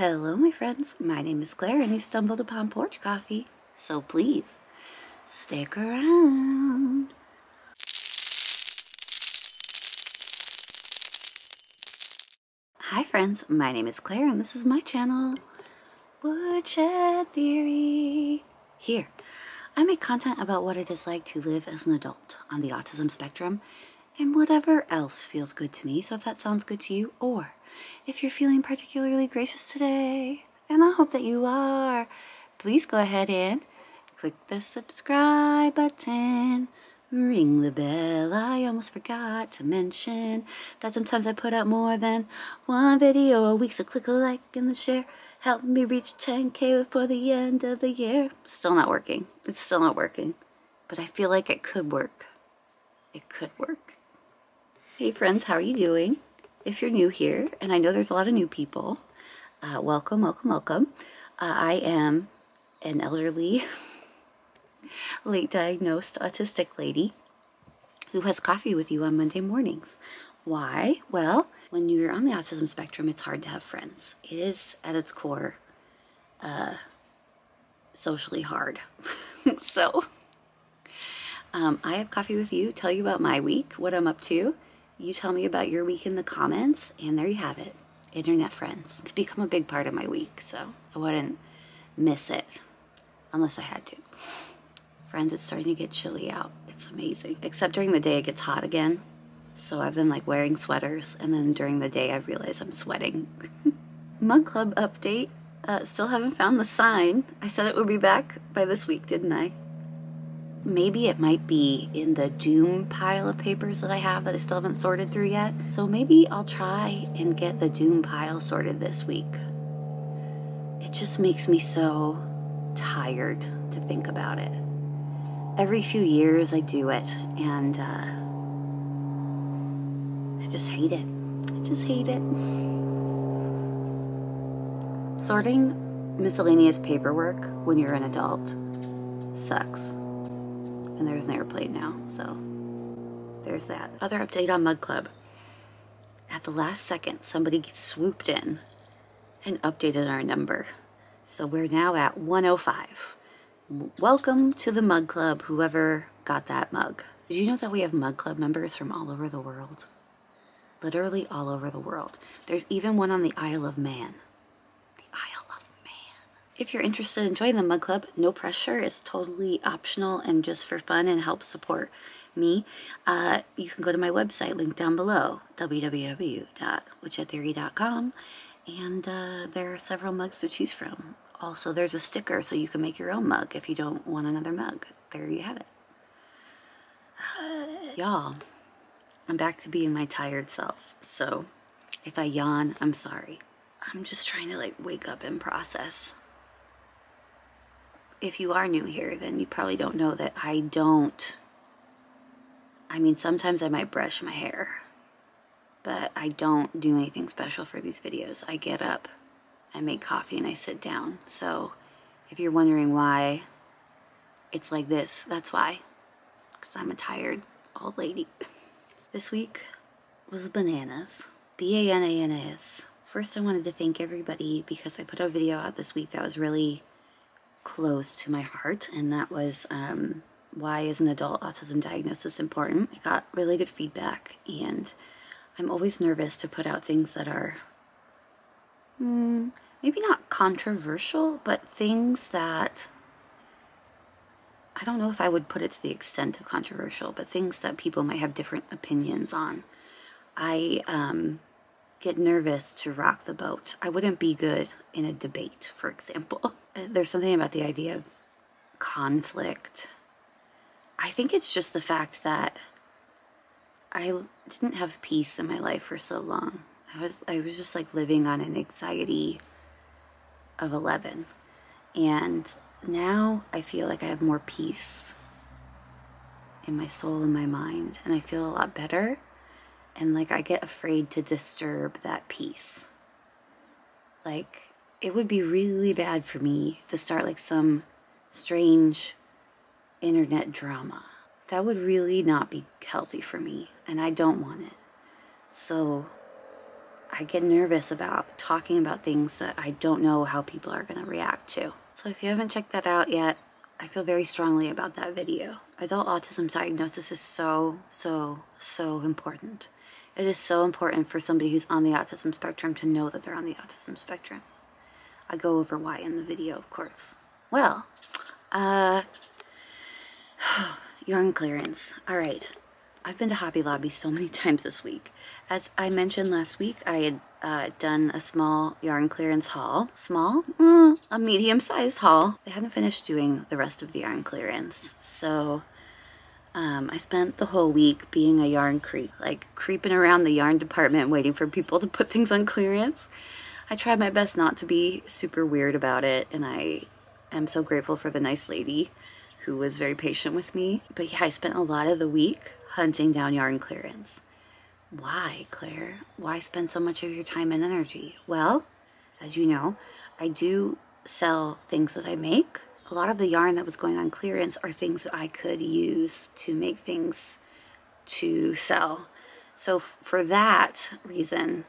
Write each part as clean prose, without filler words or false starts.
Hello, my friends. My name is Claire, and you've stumbled upon Porch Coffee. So please, stick around. Hi, friends. My name is Claire, and this is my channel, Woodshed Theory. Here, I make content about what it is like to live as an adult on the autism spectrum and whatever else feels good to me. So if that sounds good to you, or if you're feeling particularly gracious today, and I hope that you are, please go ahead and click the subscribe button, ring the bell. I almost forgot to mention that sometimes I put out more than one video a week, so click a like and the share. Help me reach 10K before the end of the year. Still not working. It's still not working. But I feel like it could work. It could work. Hey friends, how are you doing? If you're new here, and I know there's a lot of new people, welcome, welcome, welcome. I am an elderly, late diagnosed autistic lady who has coffee with you on Monday mornings. Why? Well, when you're on the autism spectrum, it's hard to have friends. It is, at its core, socially hard. So, I have coffee with you, tell you about my week, what I'm up to. You tell me about your week in the comments, and there you have it. Internet friends. It's become a big part of my week, so I wouldn't miss it unless I had to. Friends, it's starting to get chilly out. It's amazing. Except during the day it gets hot again. So I've been like wearing sweaters, and then during the day I realize I'm sweating. Mug Club update. Still haven't found the sign. I said it would be back by this week, didn't I? Maybe it might be in the doom pile of papers that I have that I still haven't sorted through yet. So maybe I'll try and get the doom pile sorted this week. It just makes me so tired to think about it. Every few years I do it, and I just hate it. I just hate it. Sorting miscellaneous paperwork when you're an adult sucks. And there's an airplane now, so there's that. Other update on Mug Club. At the last second, somebody swooped in and updated our number. So we're now at 105. Welcome to the Mug Club, whoever got that mug. Did you know that we have Mug Club members from all over the world? Literally all over the world. There's even one on the Isle of Man. The Isle of Man. If you're interested in joining the Mug Club, no pressure. It's totally optional and just for fun and helps support me. You can go to my website, linked down below, www.woodshed.theory.com, and there are several mugs to choose from. Also, there's a sticker so you can make your own mug if you don't want another mug. There you have it. Y'all, I'm back to being my tired self. So if I yawn, I'm sorry. I'm just trying to like wake up and process. If you are new here, then you probably don't know that I mean, sometimes I might brush my hair, but I don't do anything special for these videos. I get up, I make coffee, and I sit down. So if you're wondering why it's like this, that's why. Because I'm a tired old lady. This week was bananas. B-A-N-A-N-A-S. First, I wanted to thank everybody because I put a video out this week that was really close to my heart, and that was why is an adult autism diagnosis important. I got really good feedback, and I'm always nervous to put out things that are maybe not controversial, but things that I don't know if I would put it to the extent of controversial, but things that people might have different opinions on. I get nervous to rock the boat. I wouldn't be good in a debate, for example. There's something about the idea of conflict. I think it's just the fact that I didn't have peace in my life for so long. I was just like living on an anxiety of 11. And now I feel like I have more peace in my soul and my mind, and I feel a lot better. And like I get afraid to disturb that peace. Like it would be really bad for me to start like some strange internet drama. That would really not be healthy for me, and I don't want it. So I get nervous about talking about things that I don't know how people are going to react to. So if you haven't checked that out yet, I feel very strongly about that video. Adult autism diagnosis is so important. It is so important for somebody who's on the autism spectrum to know that they're on the autism spectrum. I go over why in the video, of course. Well, yarn clearance. All right. I've been to Hobby Lobby so many times this week. As I mentioned last week, I had done a small yarn clearance haul. Small? A medium-sized haul. They hadn't finished doing the rest of the yarn clearance. So I spent the whole week being a yarn creep, like creeping around the yarn department waiting for people to put things on clearance. I tried my best not to be super weird about it, and I am so grateful for the nice lady who was very patient with me. But yeah, I spent a lot of the week hunting down yarn clearance. Why, Claire? Why spend so much of your time and energy? Well, as you know, I do sell things that I make. A lot of the yarn that was going on clearance are things that I could use to make things to sell. So for that reason,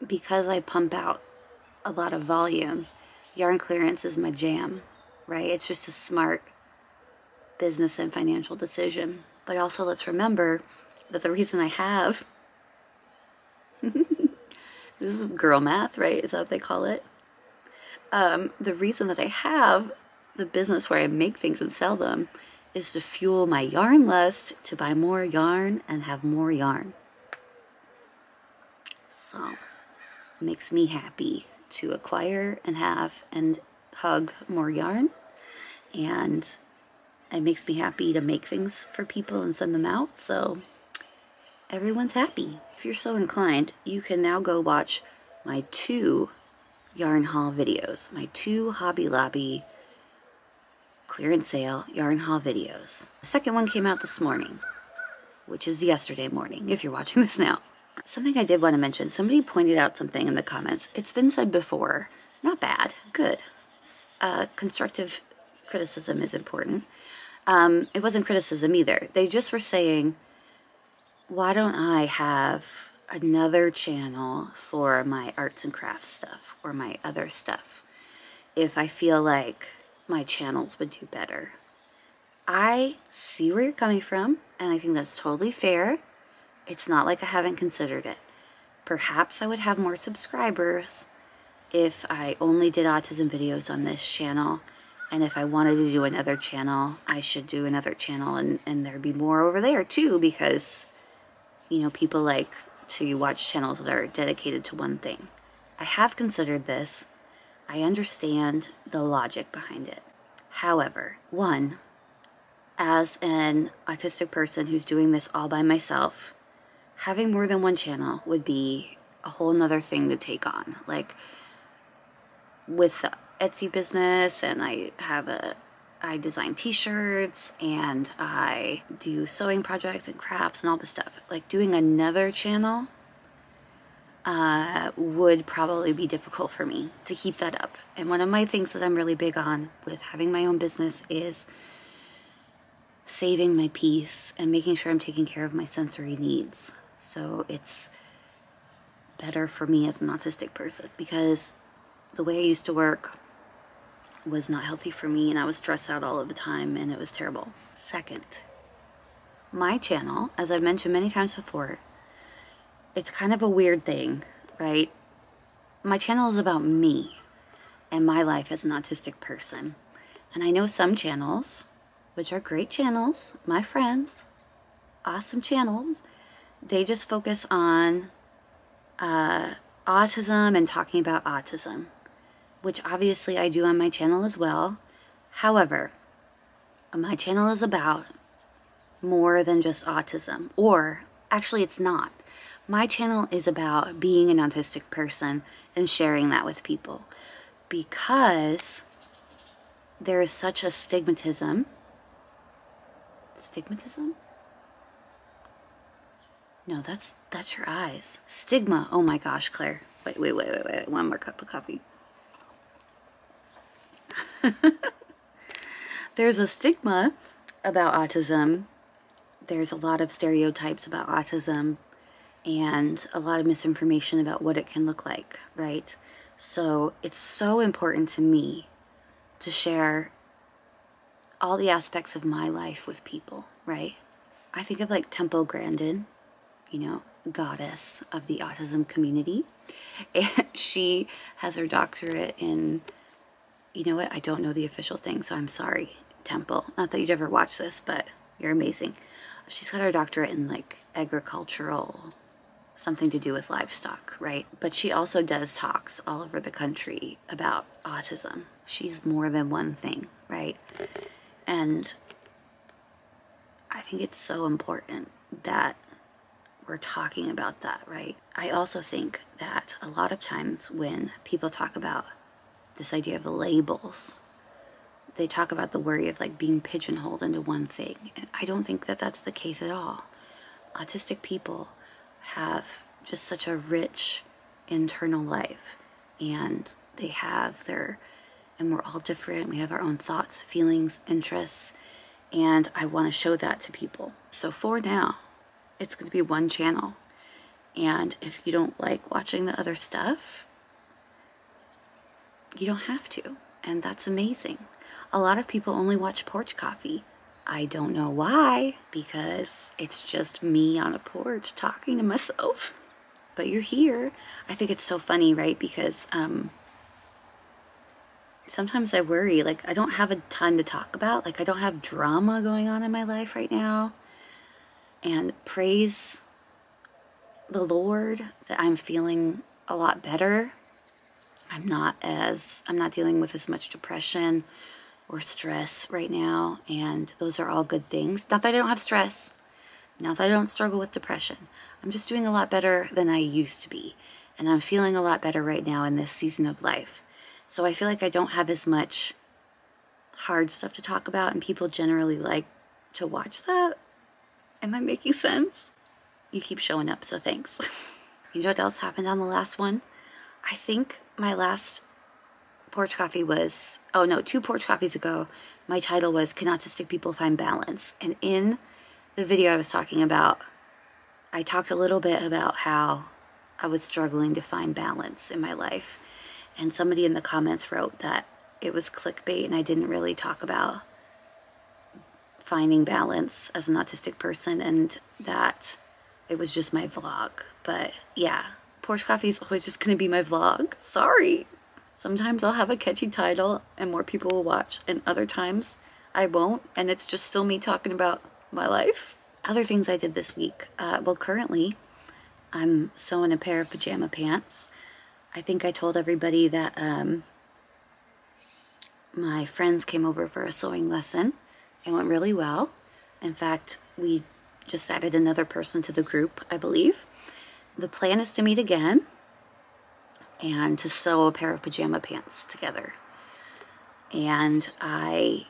because I pump out a lot of volume, yarn clearance is my jam, right? It's just a smart business and financial decision. But also let's remember that the reason I have, this is girl math, right? Is that what they call it? The reason that I have the business where I make things and sell them is to fuel my yarn lust, to buy more yarn and have more yarn. So, it makes me happy to acquire and have and hug more yarn, and it makes me happy to make things for people and send them out, so everyone's happy. If you're so inclined, you can now go watch my 2 yarn haul videos, my 2 Hobby Lobby clearance sale yarn haul videos. The second one came out this morning, which is yesterday morning, if you're watching this now. Something I did want to mention, somebody pointed out something in the comments. It's been said before, not bad, good. Constructive criticism is important. It wasn't criticism either. They just were saying, why don't I have another channel for my arts and crafts stuff or my other stuff if I feel like my channels would do better? I see where you're coming from, and I think that's totally fair. It's not like I haven't considered it. Perhaps I would have more subscribers if I only did autism videos on this channel, and if I wanted to do another channel, I should do another channel, and there'd be more over there too, because, you know, people like to watch channels that are dedicated to one thing. I have considered this. I understand the logic behind it. However, one, as an autistic person who's doing this all by myself, having more than one channel would be a whole nother thing to take on. Like with the Etsy business, and I design t-shirts, and I do sewing projects and crafts and all this stuff. Like doing another channel would probably be difficult for me to keep that up. And one of my things that I'm really big on with having my own business is saving my peace and making sure I'm taking care of my sensory needs. So it's better for me as an autistic person, because the way I used to work was not healthy for me, and I was stressed out all of the time, and it was terrible. Second, my channel, as I've mentioned many times before, it's kind of a weird thing, right? My channel is about me and my life as an autistic person. And I know some channels, which are great channels, my friends, awesome channels, they just focus on autism and talking about autism, which obviously I do on my channel as well. However, my channel is about more than just autism, or actually it's not. My channel is about being an autistic person and sharing that with people, because there is such a stigmatism? No, that's your eyes. Stigma. Oh my gosh, Claire. Wait. One more cup of coffee. There's a stigma about autism. There's a lot of stereotypes about autism. and a lot of misinformation about what it can look like, right? So it's so important to me to share all the aspects of my life with people, right? I think of like Temple Grandin, you know, goddess of the autism community. And she has her doctorate in, you know what, I don't know the official thing, so I'm sorry, Temple. Not that you'd ever watch this, but you're amazing. She's got her doctorate in like agricultural, something to do with livestock, right? But she also does talks all over the country about autism. She's more than one thing, right? And I think it's so important that we're talking about that, right? I also think that a lot of times when people talk about this idea of labels, they talk about the worry of like being pigeonholed into one thing. And I don't think that that's the case at all. Autistic people have just such a rich internal life, and they have their, and we're all different. We have our own thoughts, feelings, interests, and I want to show that to people. So for now, it's going to be one channel. And if you don't like watching the other stuff, you don't have to. And that's amazing. A lot of people only watch Porch Coffee. I don't know why, because it's just me on a porch talking to myself. But you're here. I think it's so funny, right? Because sometimes I worry, like I don't have a ton to talk about. Like I don't have drama going on in my life right now. And praise the Lord that I'm feeling a lot better. I'm not dealing with as much depression or stress right now, and those are all good things. Not that I don't have stress, not that I don't struggle with depression. I'm just doing a lot better than I used to be, and I'm feeling a lot better right now in this season of life. So I feel like I don't have as much hard stuff to talk about, and people generally like to watch that. Am I making sense? You keep showing up, so thanks. You know what else happened on the last one? I think my last Porch Coffee was, oh no, 2 Porch Coffees ago, my title was Can Autistic People Find Balance? And in the video I was talking about, I talked a little bit about how I was struggling to find balance in my life. And somebody in the comments wrote that it was clickbait and I didn't really talk about finding balance as an autistic person, and that it was just my vlog. But yeah, Porch Coffee is always just gonna be my vlog. Sorry. Sometimes I'll have a catchy title and more people will watch, and other times I won't, and it's just still me talking about my life. Other things I did this week. Well, currently I'm sewing a pair of pajama pants. I think I told everybody that my friends came over for a sewing lesson. It went really well. In fact, we just added another person to the group, I believe. The plan is to meet again and to sew a pair of pajama pants together. And I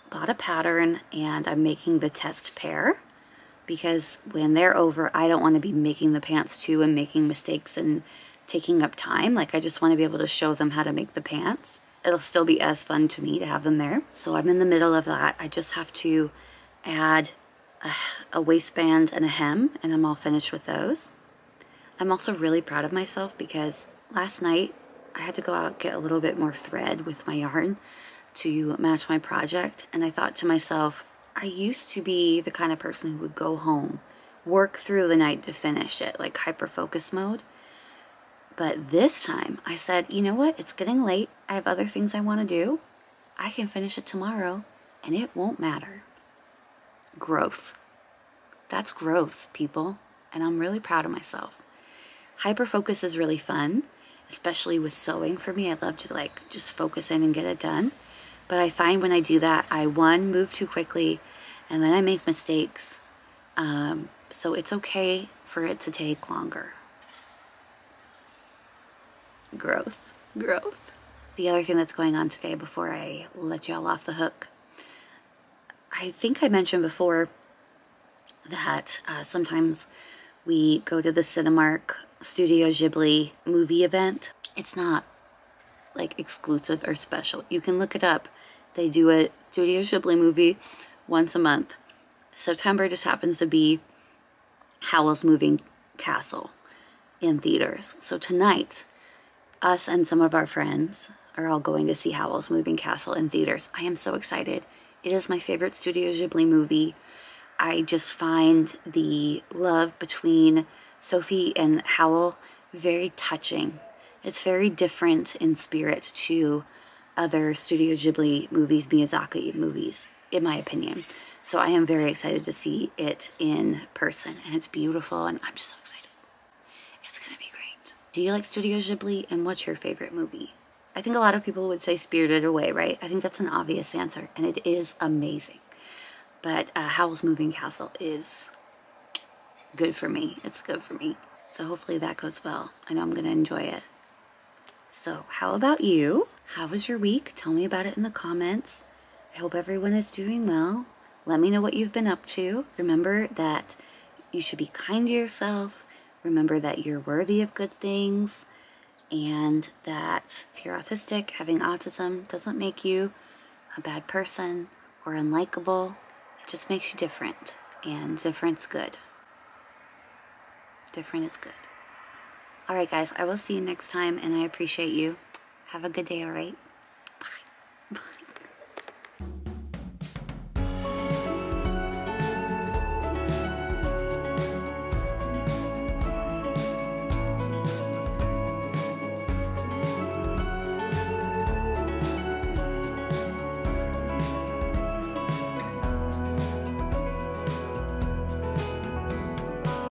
bought a pattern and I'm making the test pair, because when they're over, I don't want to be making the pants too and making mistakes and taking up time. Like I just want to be able to show them how to make the pants. It'll still be as fun to me to have them there. So I'm in the middle of that. I just have to add a waistband and a hem, and I'm all finished with those. I'm also really proud of myself because last night I had to go out and get a little bit more thread with my yarn to match my project, and I thought to myself, I used to be the kind of person who would go home, work through the night to finish it, like hyper-focus mode. But this time I said, you know what, it's getting late, I have other things I want to do, I can finish it tomorrow and it won't matter. Growth. That's growth, people, and I'm really proud of myself. Hyper-focus is really fun, especially with sewing for me. I love to like just focus in and get it done. But I find when I do that, I move too quickly, and then I make mistakes. So it's okay for it to take longer. Growth. The other thing that's going on today before I let y'all off the hook, I think I mentioned before that sometimes we go to the Cinemark Studio Ghibli movie event. It's not like exclusive or special. You can look it up. They do a Studio Ghibli movie once a month. September just happens to be Howl's Moving Castle in theaters. So tonight, us and some of our friends are all going to see Howl's Moving Castle in theaters. I am so excited. It is my favorite Studio Ghibli movie. I just find the love between Sophie and Howl very touching. It's very different in spirit to other Studio Ghibli movies, Miyazaki movies, in my opinion. So I am very excited to see it in person, and it's beautiful, and I'm just so excited. It's gonna be great. Do you like Studio Ghibli, and what's your favorite movie? I think a lot of people would say Spirited Away, right? I think that's an obvious answer, and it is amazing. But Howl's Moving Castle is good for me. It's good for me. So hopefully that goes well. I know I'm gonna enjoy it. So how about you? How was your week? Tell me about it in the comments. I hope everyone is doing well. Let me know what you've been up to. Remember that you should be kind to yourself. Remember that you're worthy of good things. And that if you're autistic, having autism doesn't make you a bad person or unlikable. It just makes you different. And different's good. Different is good. Alright guys, I will see you next time, and I appreciate you. Have a good day, alright?